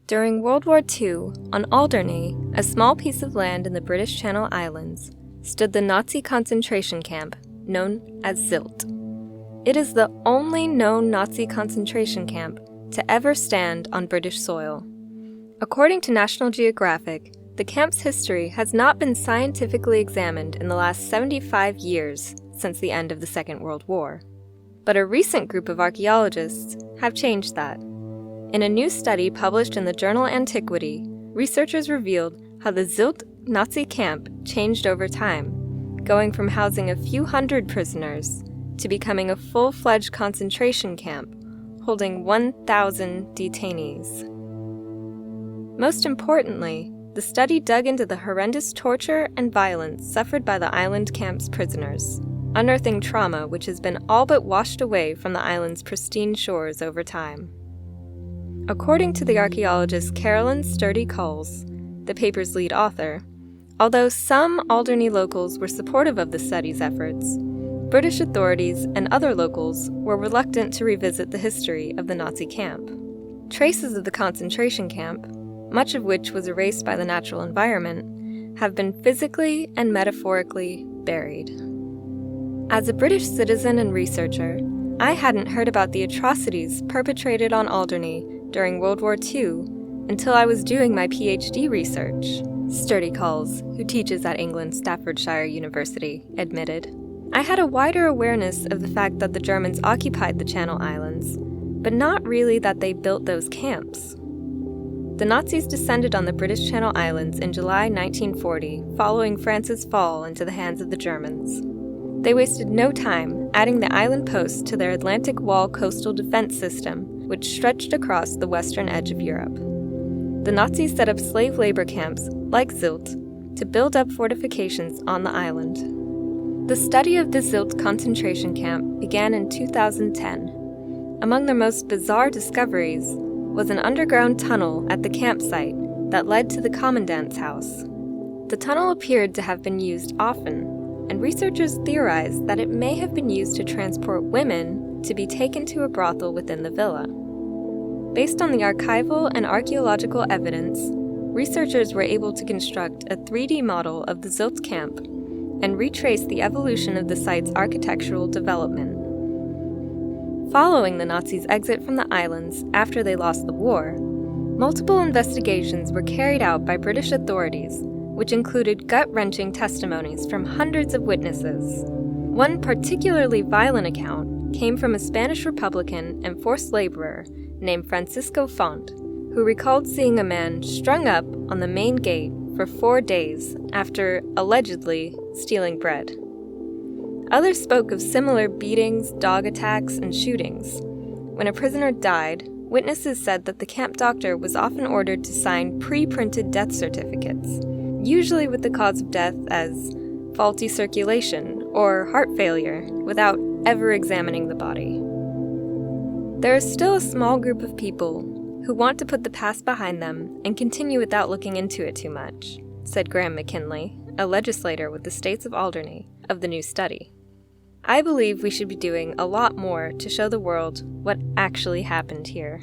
During World War II, on Alderney, a small piece of land in the British Channel Islands, stood the Nazi concentration camp known as Sylt. It is the only known Nazi concentration camp to ever stand on British soil. According to National Geographic, the camp's history has not been scientifically examined in the last 75 years since the end of the Second World War. But a recent group of archaeologists have changed that. In a new study published in the journal Antiquity, researchers revealed how the Sylt Nazi camp changed over time, going from housing a few hundred prisoners to becoming a full-fledged concentration camp holding 1,000 detainees. Most importantly, the study dug into the horrendous torture and violence suffered by the island camp's prisoners, unearthing trauma which has been all but washed away from the island's pristine shores over time. According to the archaeologist Carolyn Sturdy Culls, the paper's lead author, although some Alderney locals were supportive of the study's efforts, British authorities and other locals were reluctant to revisit the history of the Nazi camp. Traces of the concentration camp, much of which was erased by the natural environment, have been physically and metaphorically buried. As a British citizen and researcher, I hadn't heard about the atrocities perpetrated on Alderney during World War II until I was doing my PhD research, Sturdy Culls, who teaches at England's Staffordshire University, admitted. I had a wider awareness of the fact that the Germans occupied the Channel Islands, but not really that they built those camps. The Nazis descended on the British Channel Islands in July 1940, following France's fall into the hands of the Germans. They wasted no time adding the island posts to their Atlantic Wall coastal defense system, which stretched across the western edge of Europe. The Nazis set up slave labor camps, like Sylt, to build up fortifications on the island. The study of the Sylt concentration camp began in 2010. Among their most bizarre discoveries was an underground tunnel at the campsite that led to the commandant's house. The tunnel appeared to have been used often, and researchers theorized that it may have been used to transport women to be taken to a brothel within the villa. Based on the archival and archaeological evidence, researchers were able to construct a 3D model of the Sylt camp and retrace the evolution of the site's architectural development. Following the Nazis' exit from the islands after they lost the war, multiple investigations were carried out by British authorities, which included gut-wrenching testimonies from hundreds of witnesses. One particularly violent account came from a Spanish Republican and forced laborer named Francisco Font, who recalled seeing a man strung up on the main gate for 4 days after allegedly stealing bread. Others spoke of similar beatings, dog attacks, and shootings. When a prisoner died, witnesses said that the camp doctor was often ordered to sign pre-printed death certificates, usually with the cause of death as faulty circulation or heart failure, without ever examining the body. There is still a small group of people who want to put the past behind them and continue without looking into it too much, said Graham McKinley, a legislator with the States of Alderney, of the new study. I believe we should be doing a lot more to show the world what actually happened here.